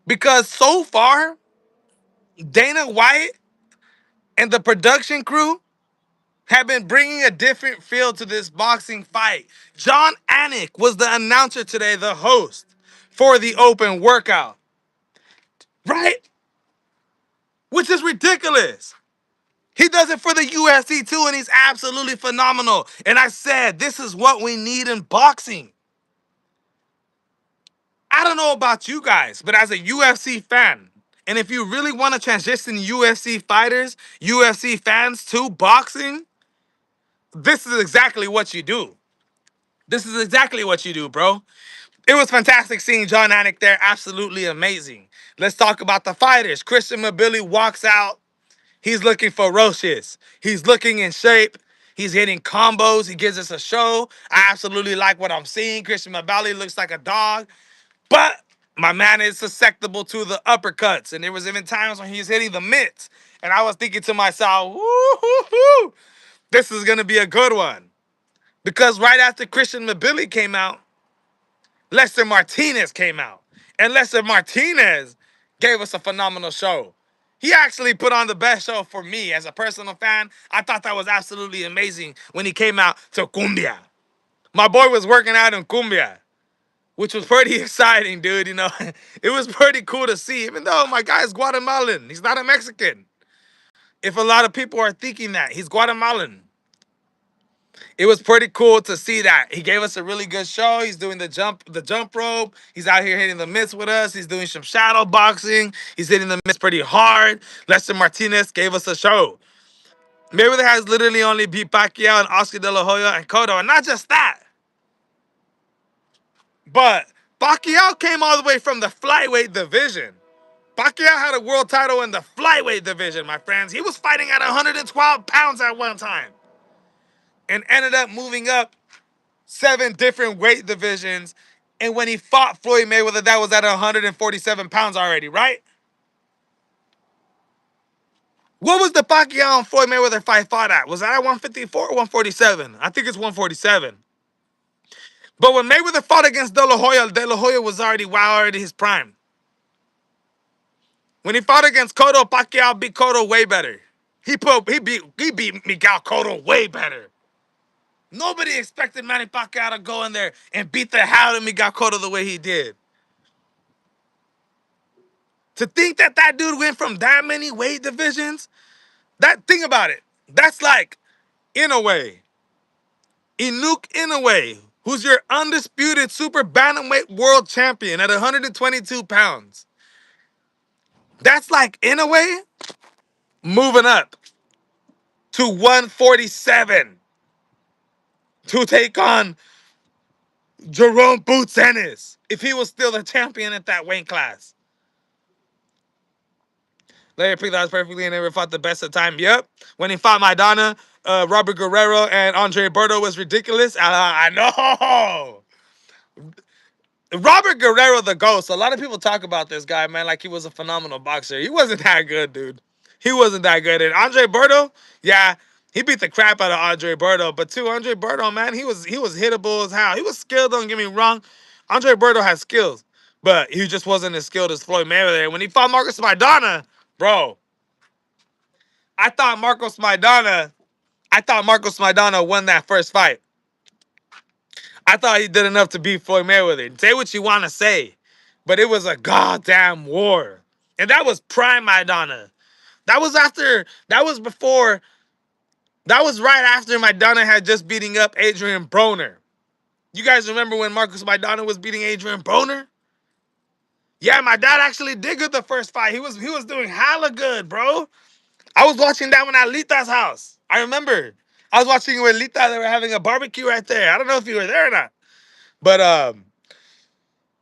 Because so far, Dana White and the production crew have been bringing a different feel to this boxing fight. John Anik was the announcer today, the host for the open workout. Right? Which is ridiculous. He does it for the UFC too, and he's absolutely phenomenal. And I said, this is what we need in boxing. I don't know about you guys, but as a UFC fan, and if you really want to transition UFC fighters, UFC fans to boxing, this is exactly what you do. This is exactly what you do, bro. It was fantastic seeing John Anik there. Absolutely amazing. Let's talk about the fighters. Christian Mobility walks out. He's looking ferocious. He's looking in shape. He's hitting combos. He gives us a show. I absolutely like what I'm seeing. Christian Mobility looks like a dog. But my man is susceptible to the uppercuts. And there was even times when he was hitting the mitts. And I was thinking to myself, woo-hoo-hoo, this is going to be a good one. Because right after Christian Mobility came out, Lester Martinez came out. And Lester Martinez gave us a phenomenal show. He actually put on the best show for me as a personal fan. I thought that was absolutely amazing when he came out to Cumbia. My boy was working out in Cumbia, which was pretty exciting, dude. You know, it was pretty cool to see, even though my guy is Guatemalan. He's not a Mexican. If a lot of people are thinking that, he's Guatemalan. It was pretty cool to see that. He gave us a really good show. He's doing the jump rope. He's out here hitting the mitts with us. He's doing some shadow boxing. He's hitting the mitts pretty hard. Lester Martinez gave us a show. Mayweather has literally only beat Pacquiao and Oscar De La Hoya and Cotto. And not just that, but Pacquiao came all the way from the flyweight division. Pacquiao had a world title in the flyweight division, my friends. He was fighting at 112 pounds at one time and ended up moving up 7 different weight divisions. And when he fought Floyd Mayweather, that was at 147 pounds already, right? What was the Pacquiao and Floyd Mayweather fight fought at? Was that at 154 or 147? I think it's 147. But when Mayweather fought against De La Hoya was already already his prime. When he fought against Cotto, Pacquiao beat Cotto way better. He beat Miguel Cotto way better. Nobody expected Manny Pacquiao to go in there and beat the hell out of Miguel Cotto the way he did. To think that that dude went from that many weight divisions, think about it. That's like Inoue, Inoue, who's your undisputed super bantamweight world champion at 122 pounds. That's like Inoue moving up to 147 to take on Jerome Boots Ennis if he was still the champion at that weight class. Larry Pink, that was perfectly and never fought the best of time. Yep. When he fought Maidana, Robert Guerrero, and Andre Berto was ridiculous. I know. Robert Guerrero, the ghost. A lot of people talk about this guy, man, like he was a phenomenal boxer. He wasn't that good, dude. He wasn't that good. And Andre Berto, yeah, he beat the crap out of Andre Berto. But too, Andre Berto, man, he was hittable as hell. He was skilled, don't get me wrong. Andre Berto had skills, but he just wasn't as skilled as Floyd Mayweather. And when he fought Marcus Maidana, bro, I thought Marcos Maidana won that first fight. I thought he did enough to beat Floyd Mayweather. Say what you want to say, but it was a goddamn war. And that was prime Maidana. That was right after Maidana had just beating up Adrian Broner. You guys remember when Marcus Maidana was beating Adrian Broner? Yeah, my dad actually did good the first fight. He was doing hella good, bro. I was watching that one at Lita's house. I remember. I was watching with Lita. They were having a barbecue right there. I don't know if you were there or not. But,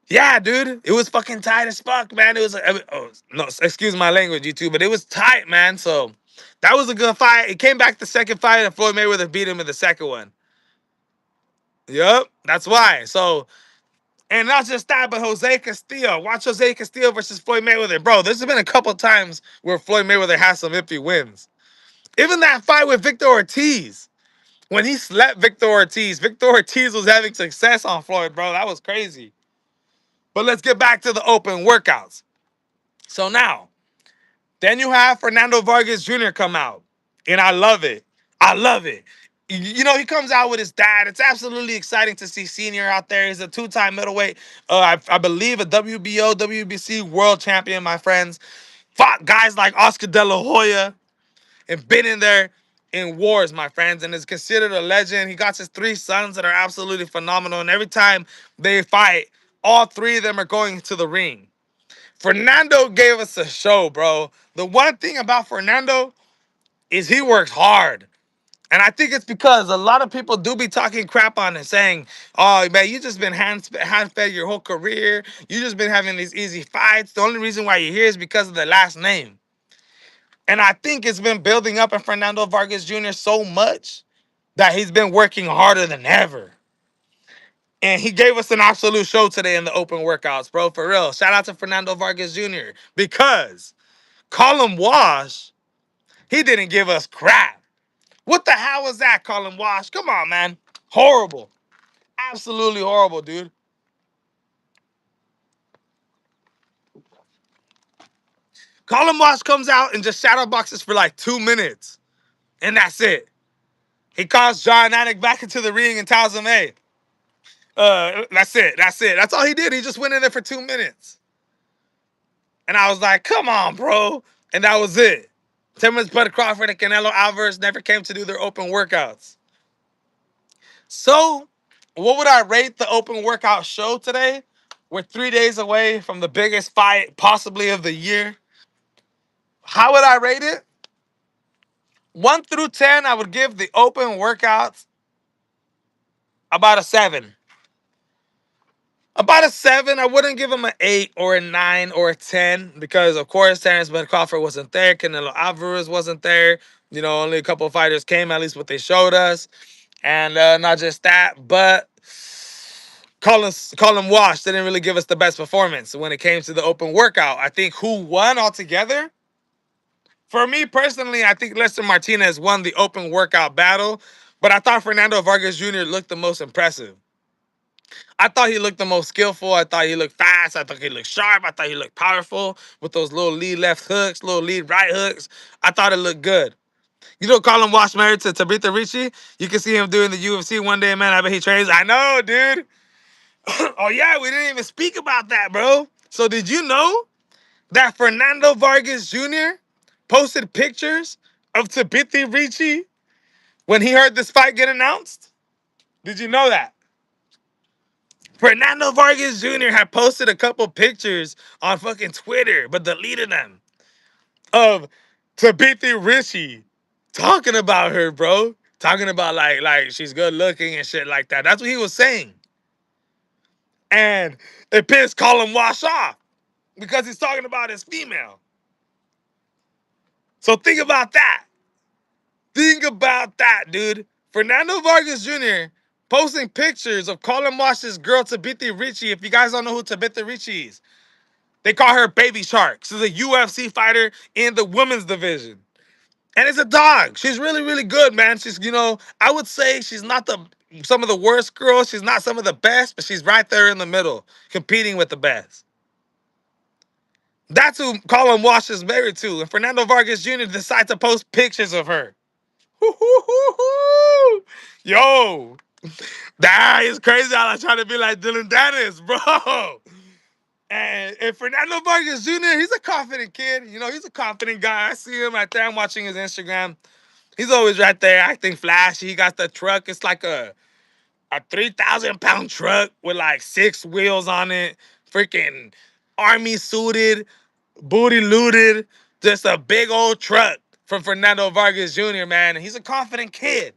yeah, dude. It was fucking tight as fuck, man. It was, oh, no, excuse my language, YouTube, but it was tight, man. So, that was a good fight. It came back the second fight, and Floyd Mayweather beat him in the second one. Yep, that's why. So, and not just that, but Jose Castillo. Watch Jose Castillo versus Floyd Mayweather. Bro, there's been a couple times where Floyd Mayweather has some iffy wins. Even that fight with Victor Ortiz. When he slept Victor Ortiz was having success on Floyd, bro. That was crazy. But let's get back to the open workouts. So now, then you have Fernando Vargas Jr. come out. And I love it. I love it. You know, he comes out with his dad. It's absolutely exciting to see Senior out there. He's a 2-time middleweight. I believe a WBO, WBC world champion, my friends. Fought guys like Oscar De La Hoya and been in there in wars, my friends, and is considered a legend. He got his 3 sons that are absolutely phenomenal, and every time they fight, all 3 of them are going to the ring. Fernando gave us a show, bro. The one thing about Fernando is he works hard. And I think it's because a lot of people do be talking crap on it, saying, "Oh man, you just been hand fed your whole career. You just been having these easy fights. The only reason why you're here is because of the last name." And I think it's been building up in Fernando Vargas Jr. so much that he's been working harder than ever. And he gave us an absolute show today in the open workouts, bro. For real. Shout out to Fernando Vargas Jr. Because Callin Wash, he didn't give us crap. What the hell was that, Callin Wash? Come on, man. Horrible. Absolutely horrible, dude. Callin Wash comes out and just shadow boxes for like 2 minutes. And that's it. He calls John Anik back into the ring and tells him, hey, that's it. That's it. That's all he did. He just went in there for 2 minutes. And I was like, come on, bro. And that was it. Timmons, Bud Crawford, and Canelo Alvarez never came to do their open workouts. So, what would I rate the open workout show today? We're 3 days away from the biggest fight possibly of the year. How would I rate it? 1 through 10, I would give the open workouts about a 7. About a 7. I wouldn't give him an 8 or a 9 or a 10 because, of course, Terrence Bud Crawford wasn't there. Canelo Alvarez wasn't there. You know, only a couple of fighters came, at least what they showed us. And not just that, but Colin Wash didn't really give us the best performance when it came to the open workout. I think who won altogether? For me personally, I think Lester Martinez won the open workout battle, but I thought Fernando Vargas Jr. looked the most impressive. I thought he looked the most skillful. I thought he looked fast. I thought he looked sharp. I thought he looked powerful with those little lead left hooks, little lead right hooks. I thought it looked good. You know, Colin Wash married to Tabitha Ricci. You can see him doing the UFC one day, man. I bet he trains. I know, dude. Oh, yeah, we didn't even speak about that, bro. So did you know that Fernando Vargas Jr. posted pictures of Tabitha Ricci when he heard this fight get announced? Did you know that? Fernando Vargas Jr. had posted a couple pictures on fucking Twitter, but deleted them, of Tabitha Ricci talking about her, bro. Talking about like she's good looking and shit like that. That's what he was saying. And it pissed Colin Wash off because he's talking about his female. So think about that. Think about that, dude. Fernando Vargas Jr. posting pictures of Colin Wash's girl Tabitha Ricci. If you guys don't know who Tabitha Ricci is, they call her Baby Shark. She's a UFC fighter in the women's division. And it's a dog. She's really, really good, man. She's, I would say she's not some of the worst girls. She's not some of the best, but she's right there in the middle, competing with the best. That's who Colin Wash is married to. And Fernando Vargas Jr. decided to post pictures of her. Yo, that is crazy how I try to be like Dylan Dennis, bro. And Fernando Vargas Jr., he's a confident kid. He's a confident guy. I see him right there. I'm watching his Instagram. He's always right there acting flashy. He got the truck. It's like a 3,000-pound truck with like 6 wheels on it. Freaking army suited, booty looted. Just a big old truck from Fernando Vargas Jr., man. He's a confident kid.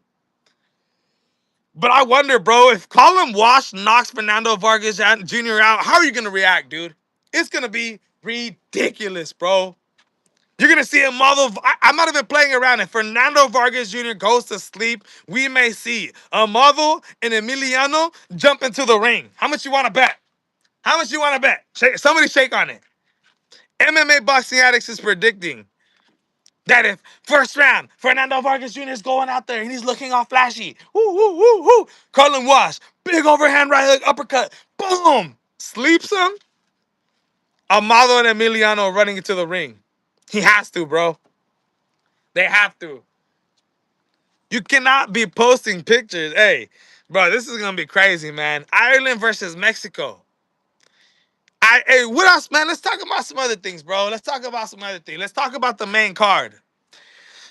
But I wonder, bro, if Colin Wash knocks Fernando Vargas Jr. out, how are you going to react, dude? It's going to be ridiculous, bro. You're going to see a model. I'm not even playing around. If Fernando Vargas Jr. goes to sleep, we may see a model and Emiliano jump into the ring. How much you want to bet? How much you want to bet? Somebody shake on it. MMA Boxing Addicts is predicting that if first round, Fernando Vargas Jr. is going out there and he's looking all flashy. Woo, woo, woo, woo. Colin Wash, big overhand right hook, uppercut. Boom. Sleeps him. Amado and Emiliano running into the ring. He has to, bro. They have to. You cannot be posting pictures. Hey, bro, this is going to be crazy, man. Ireland versus Mexico. Hey, what else, man? Let's talk about some other things, bro. Let's talk about some other things. Let's talk about the main card.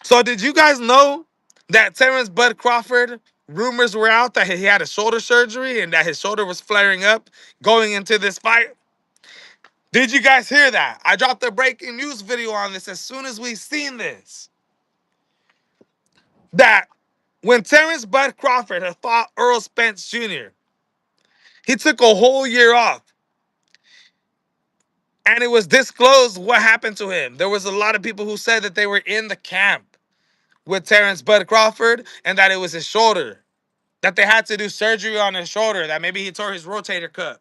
So did you guys know that Terrence Bud Crawford, rumors were out that he had a shoulder surgery and that his shoulder was flaring up going into this fight? Did you guys hear that? I dropped a breaking news video on this as soon as we seen this. That When Terrence Bud Crawford had fought Earl Spence Jr., he took a whole year off. And it was disclosed what happened to him. There was a lot of people who said that they were in the camp with Terrence Bud Crawford and that it was his shoulder. That they had to do surgery on his shoulder, that maybe he tore his rotator cuff.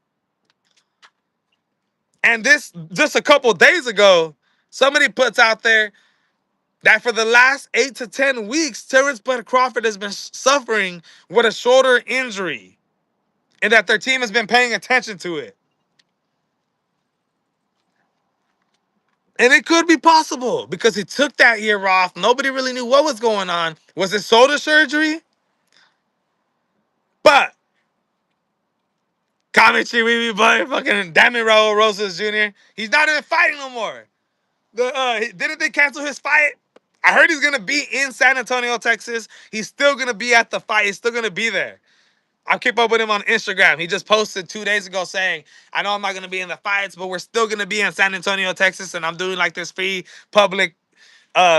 And this, just a couple days ago, somebody puts out there that for the last 8 to 10 weeks, Terrence Bud Crawford has been suffering with a shoulder injury and that their team has been paying attention to it. And it could be possible because he took that year off. Nobody really knew what was going on. Was it shoulder surgery? But Kamichi Weeby boy, fucking damn it, Raul Rosas Jr. He's not even fighting no more. Didn't they cancel his fight? I heard he's gonna be in San Antonio, Texas. He's still gonna be at the fight. He's still gonna be there. I keep up with him on Instagram. He just posted 2 days ago saying, I know I'm not gonna be in the fights, but we're still gonna be in San Antonio, Texas, and I'm doing like this free public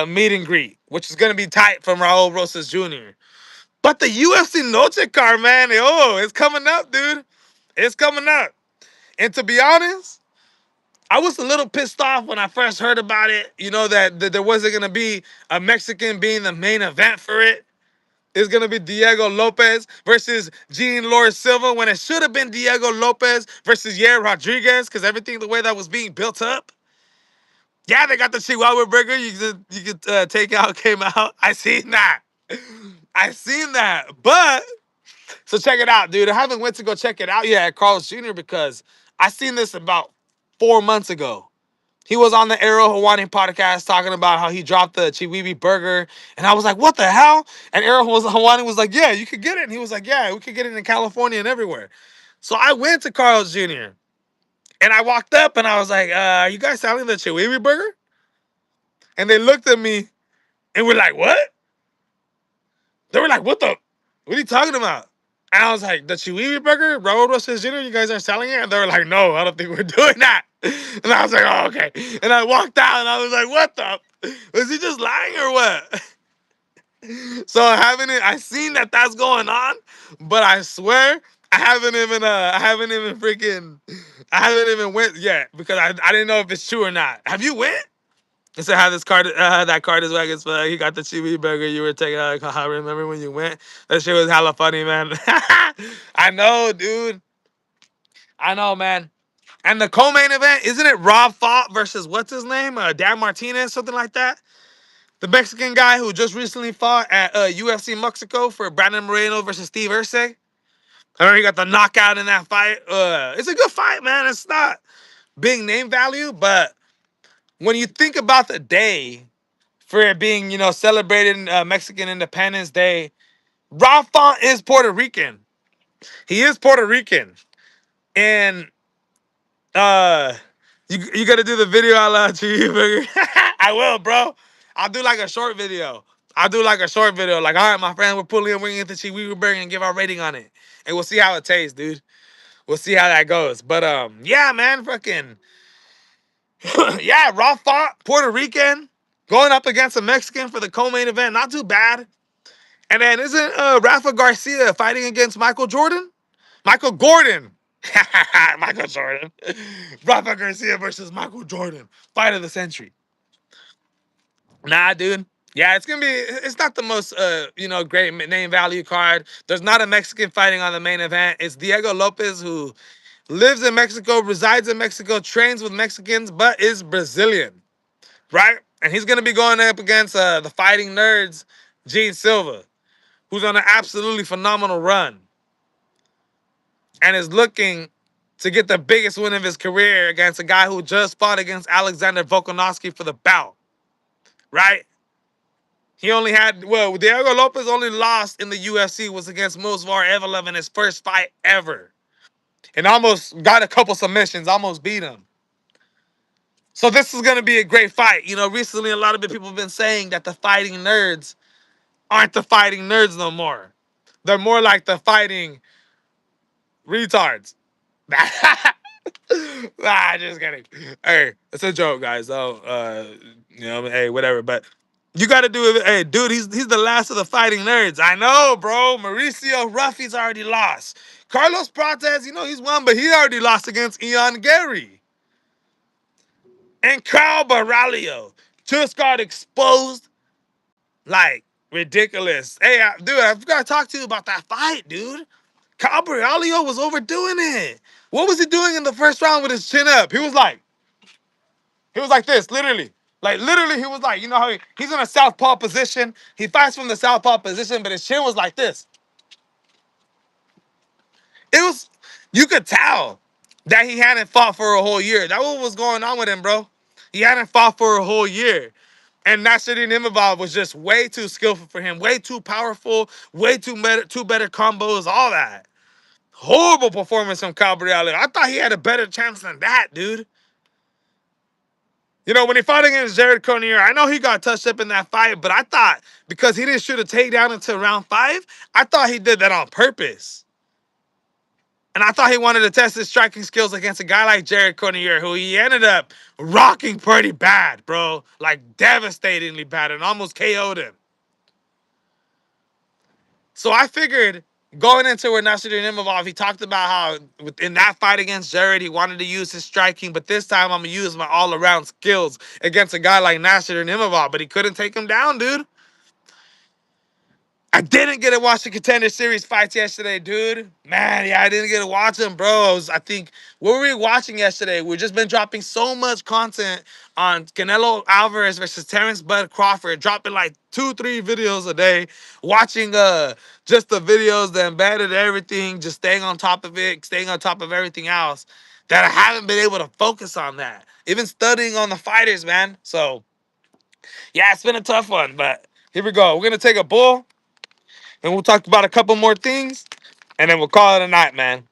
meet and greet, which is gonna be tight from Raul Rosas Jr. But the UFC Noche card, man, oh, it's coming up, dude. It's coming up. And to be honest, I was a little pissed off when I first heard about it. You know, that there wasn't gonna be a Mexican being the main event for it. It's gonna be Diego Lopez versus Jean Lord Silva when it should have been Diego Lopez versus Yair Rodriguez, because everything the way that was being built up. Yeah, they got the Chihuahua burger. You could take out, came out. I seen that. I seen that. But so check it out, dude. I haven't went to go check it out yet at Carl's Jr. because I seen this about 4 months ago. He was on the Arrow Hawani podcast talking about how he dropped the Chiwibi burger. And I was like, what the hell? And Hawani was like, yeah, you could get it. And he was like, yeah, we could get it in California and everywhere. So I went to Carl's Jr. and I walked up and I was like, are you guys selling the Chiwibi burger? And they looked at me and were like, what? They were like, what are you talking about? And I was like, the Chiwibi burger, Raul Rosas Jr., you guys aren't selling it? And they were like, no, I don't think we're doing that. And I was like, oh, okay. And I walked out and I was like, what the? Was he just lying or what? So I seen that that's going on, but I swear I haven't even went yet because I didn't know if it's true or not. Have you went? And so how this card, that card is wagon, but he got the chibi burger you were taking out. I remember when you went. That shit was hella funny, man. I know, dude. I know, man. And the co-main event, isn't it Rob Font versus what's his name? Dan Martinez, something like that? The Mexican guy who just recently fought at UFC Mexico for Brandon Moreno versus Steve Erceg. I remember he got the knockout in that fight. It's a good fight, man. It's not big name value, but when you think about the day for it being, celebrating Mexican Independence Day, Rob Font is Puerto Rican. He is Puerto Rican. And you got to do the video out loud to you, burger. I will, bro. I'll do like a short video. Like, all right, my friend, we're pulling and winging the Chihuahua burger and give our rating on it. And we'll see how it tastes, dude. We'll see how that goes. But, yeah, man, fucking, yeah, Raw Font, Puerto Rican, going up against a Mexican for the co-main event. Not too bad. And then isn't Rafa Garcia fighting against Michael Jordan? Michael Gordon. Michael Jordan. Rafa Garcia versus Michael Jordan. Fight of the century. Nah, dude. Yeah, it's not the most, great name value card. There's not a Mexican fighting on the main event. It's Diego Lopez, who lives in Mexico, resides in Mexico, trains with Mexicans, but is Brazilian, right? And he's going to be going up against the Fighting Nerds, Gene Silva, who's on an absolutely phenomenal run and is looking to get the biggest win of his career against a guy who just fought against Alexander Volkanovski for the bout, right? Diego Lopez only lost in the UFC was against Movsar Evloev in his first fight ever. And almost got a couple submissions, almost beat him. So this is going to be a great fight. Recently a lot of people have been saying that the Fighting Nerds aren't the Fighting Nerds no more. They're more like the Fighting Retards. Nah, just kidding. Hey, it's a joke, guys. So, hey, whatever. But You got to do it. Hey, dude, he's the last of the fighting nerds. I know, bro. Mauricio Ruffy's already lost. Carlos Prates, he's won, but he already lost against Ian Gary. And Kyle Baralio just got exposed like ridiculous. Hey, dude, I forgot to talk to you about that fight, dude. Kyle Baralio was overdoing it. What was he doing in the first round with his chin up? He was like this, literally. Like, literally, he was like, you know how he's in a southpaw position. He fights from the southpaw position, but his chin was like this. It was, you could tell that he hadn't fought for a whole year. That what was going on with him, bro. He hadn't fought for a whole year. And Nasruddin Imavov was just way too skillful for him, way too powerful, way two better combos, all that. Horrible performance from Kyle Baralio. I thought he had a better chance than that, dude. When he fought against Jared Connor, I know he got touched up in that fight, but I thought because he didn't shoot a takedown until round 5, I thought he did that on purpose. And I thought he wanted to test his striking skills against a guy like Jared Connor, who he ended up rocking pretty bad, bro. Like, devastatingly bad, and almost KO'd him. So I figured going into where Nasruddin Imavov, he talked about how in that fight against Jared, he wanted to use his striking, but this time I'm going to use my all-around skills against a guy like Nasruddin Imavov, but he couldn't take him down, dude. I didn't get to watch the Contender Series fights yesterday, dude. Man, yeah, I didn't get to watch them, bro. I think, what were we watching yesterday? We've just been dropping so much content on Canelo Alvarez versus Terrence Bud Crawford, dropping like 2-3 videos a day, watching just the videos, the embedded everything, just staying on top of it, staying on top of everything else, that I haven't been able to focus on that. Even studying on the fighters, man. So, yeah, it's been a tough one, but here we go. We're going to take a bull. And we'll talk about a couple more things, and then we'll call it a night, man.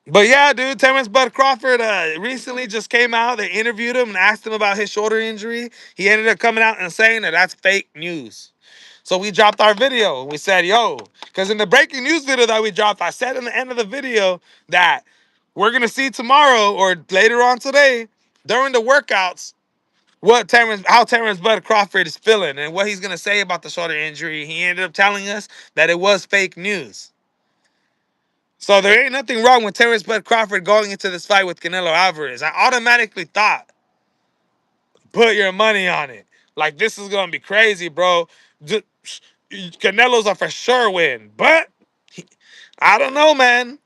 But yeah, dude, Terrence Bud Crawford recently just came out. They interviewed him and asked him about his shoulder injury. He ended up coming out and saying that that's fake news. So we dropped our video. We said, yo, because in the breaking news video that we dropped, I said in the end of the video that we're going to see tomorrow or later on today during the workouts how Terrence Bud Crawford is feeling and what he's going to say about the shoulder injury. He ended up telling us that it was fake news. So there ain't nothing wrong with Terrence Bud Crawford going into this fight with Canelo Alvarez. I automatically thought, put your money on it. Like, this is going to be crazy, bro. Canelo's a for sure win. But, I don't know, man.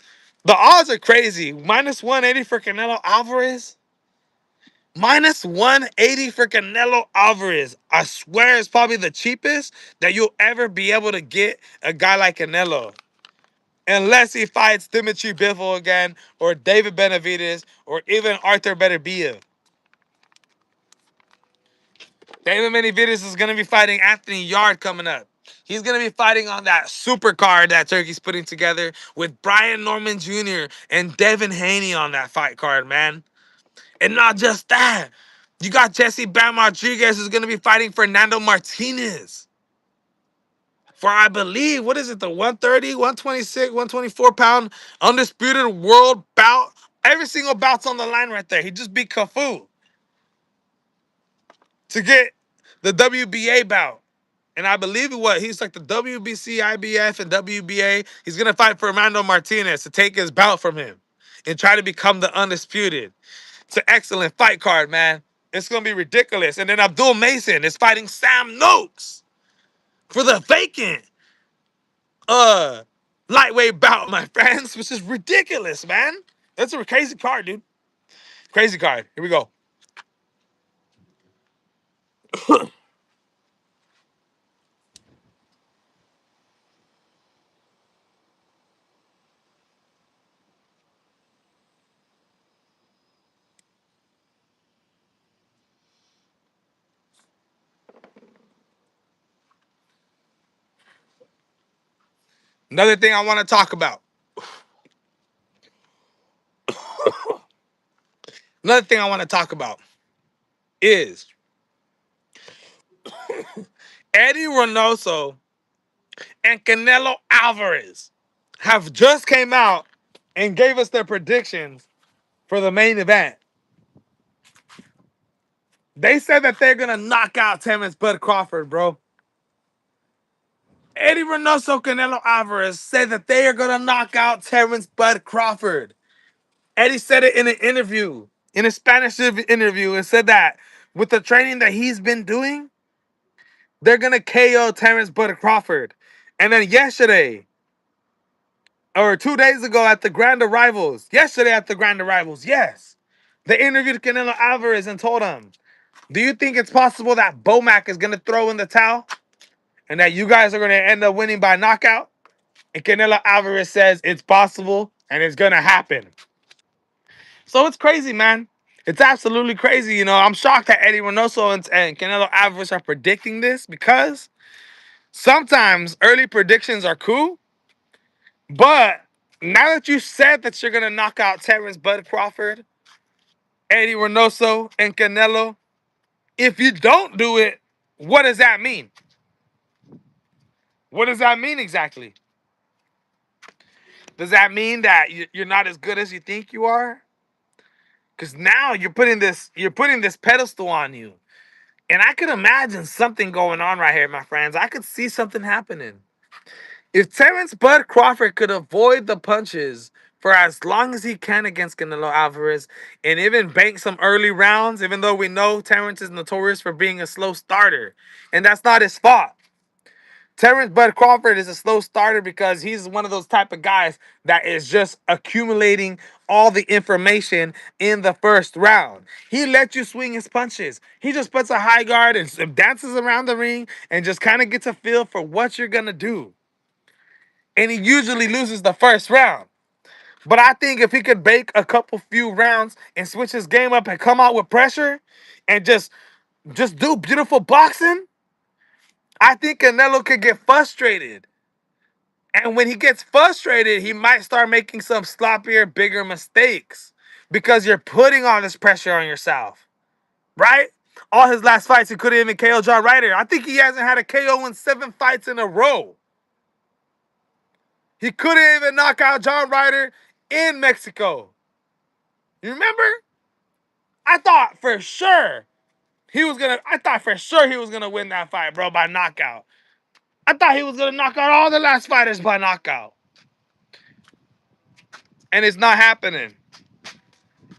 The odds are crazy. Minus 180 for Canelo Alvarez. Minus 180 for Canelo Alvarez. I swear it's probably the cheapest that you'll ever be able to get a guy like Canelo. Unless he fights Dimitri Bivol again, or David Benavidez, or even Arthur Beterbiev. David Benavidez is going to be fighting Anthony Yard coming up. He's going to be fighting on that super card that Turkey's putting together with Brian Norman Jr. and Devin Haney on that fight card, man. And not just that. You got Jesse Bam Rodriguez who's going to be fighting Fernando Martinez. For, I believe, what is it, the 130, 126, 124-pound undisputed world bout? Every single bout's on the line right there. He just beat Cafu to get the WBA bout. And I believe he's like the WBC, IBF, and WBA. He's going to fight Fernando Martinez to take his bout from him and try to become the undisputed. It's an excellent fight card, man. It's going to be ridiculous. And then Abdul Mason is fighting Sam Noakes for the vacant lightweight bout, my friends, which is ridiculous, man. That's a crazy card, dude. Crazy card. Here we go. Another thing I want to talk about. Another thing I want to talk about is Eddie Reynoso and Canelo Alvarez have just came out and gave us their predictions for the main event. They said that they're gonna knock out Terrence Bud Crawford, bro. Eddie Reynoso, Canelo Alvarez said that they are gonna knock out Terrence Bud Crawford. Eddie said it in an interview, in a Spanish interview, and said that with the training that he's been doing, they're gonna KO Terrence Bud Crawford. And then yesterday, or 2 days ago at the Grand Arrivals, yes, they interviewed Canelo Alvarez and told him, do you think it's possible that Bomac is gonna throw in the towel and that you guys are gonna end up winning by knockout? And Canelo Alvarez says it's possible and it's gonna happen. So it's crazy, man. It's absolutely crazy. You know, I'm shocked that Eddie Reynoso and Canelo Alvarez are predicting this because sometimes early predictions are cool, but now that you said that you're gonna knock out Terrence Bud Crawford, Eddie Reynoso, and Canelo, if you don't do it, what does that mean? What does that mean exactly? Does that mean that you're not as good as you think you are? Because now you're putting this pedestal on you. And I could imagine something going on right here, my friends. I could see something happening. If Terrence Bud Crawford could avoid the punches for as long as he can against Canelo Alvarez and even bank some early rounds, even though we know Terrence is notorious for being a slow starter, and that's not his fault. Terrence Bud Crawford is a slow starter because he's one of those type of guys that is just accumulating all the information in the first round. He lets you swing his punches. He just puts a high guard and dances around the ring and just kind of gets a feel for what you're going to do. And he usually loses the first round. But I think if he could bake a couple few rounds and switch his game up and come out with pressure and just do beautiful boxing, I think Canelo could get frustrated. And when he gets frustrated, he might start making some sloppier, bigger mistakes because you're putting all this pressure on yourself, right? All his last fights, he couldn't even KO John Ryder. I think he hasn't had a KO in 7 fights in a row. He couldn't even knock out John Ryder in Mexico. You remember? I thought for sure he was gonna win that fight, bro, by knockout. I thought he was gonna knock out all the last fighters by knockout. And it's not happening.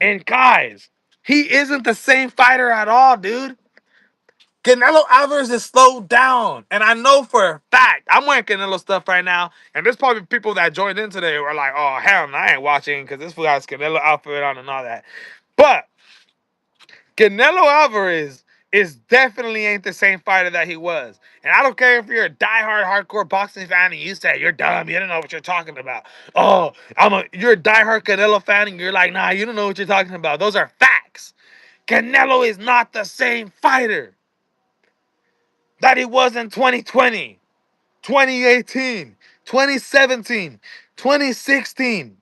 And guys, he isn't the same fighter at all, dude. Canelo Alvarez is slowed down. And I know for a fact, I'm wearing Canelo stuff right now. And there's probably people that joined in today who are like, oh, hell no, I ain't watching because this fool has Canelo outfit on and all that. But Canelo Alvarez is definitely ain't the same fighter that he was. And I don't care if you're a diehard hardcore boxing fan and you say you're dumb, you don't know what you're talking about. Oh, you're a diehard Canelo fan and you're like, nah, you don't know what you're talking about. Those are facts. Canelo is not the same fighter that he was in 2020, 2018, 2017, 2016,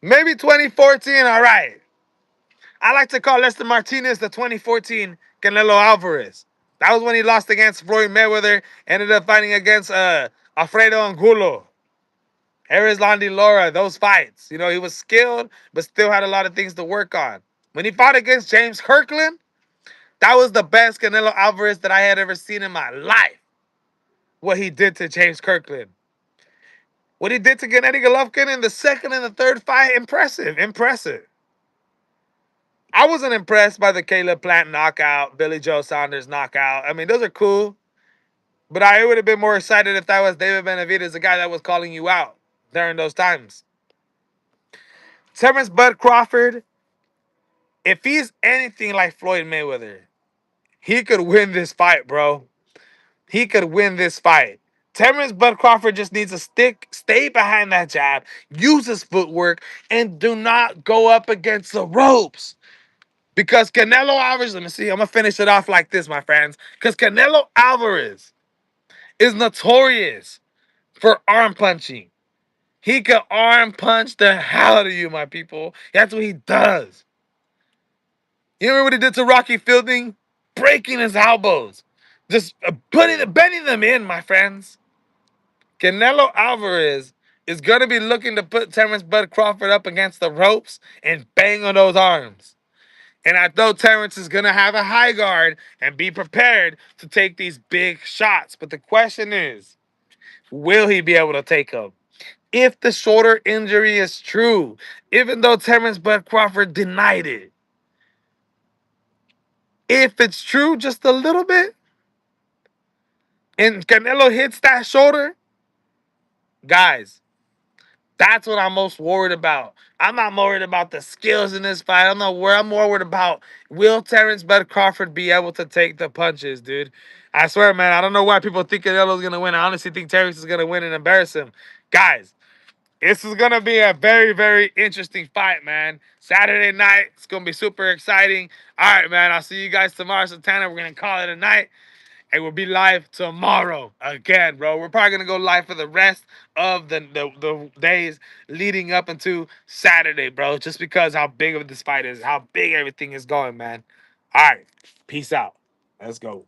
maybe 2014, all right. I like to call Lester Martinez the 2014 Canelo Alvarez. That was when he lost against Floyd Mayweather, ended up fighting against Alfredo Angulo, Erislandy Lara, those fights. You know, he was skilled, but still had a lot of things to work on. When he fought against James Kirkland, that was the best Canelo Alvarez that I had ever seen in my life. What he did to James Kirkland. What he did to Gennady Golovkin in the second and the third fight, impressive, impressive. I wasn't impressed by the Caleb Plant knockout, Billy Joe Saunders knockout. I mean, those are cool. But I would have been more excited if that was David Benavidez, the guy that was calling you out during those times. Terrence Bud Crawford, if he's anything like Floyd Mayweather, he could win this fight, bro. He could win this fight. Terrence Bud Crawford just needs to stay behind that jab, use his footwork, and do not go up against the ropes. Because Canelo Alvarez, let me see, I'm going to finish it off like this, my friends. Because Canelo Alvarez is notorious for arm punching. He can arm punch the hell out of you, my people. That's what he does. You remember what he did to Rocky Fielding? Breaking his elbows. Just bending them in, my friends. Canelo Alvarez is going to be looking to put Terrence Bud Crawford up against the ropes and bang on those arms. And I know Terrence is going to have a high guard and be prepared to take these big shots. But the question is, will he be able to take them? If the shoulder injury is true, even though Terrence Bud Crawford denied it, if it's true just a little bit, and Canelo hits that shoulder, guys, that's what I'm most worried about. I'm not worried about the skills in this fight. I'm not worried. I'm more worried about, will Terrence Bud Crawford be able to take the punches, dude? I swear, man, I don't know why people think Canelo's going to win. I honestly think Terrence is going to win and embarrass him. Guys, this is going to be a very, very interesting fight, man. Saturday night, it's going to be super exciting. All right, man, I'll see you guys tomorrow, Santana. We're going to call it a night. And we'll be live tomorrow again, bro. We're probably gonna go live for the rest of the days leading up into Saturday, bro. Just because how big of this fight is, how big everything is going, man. All right, peace out. Let's go.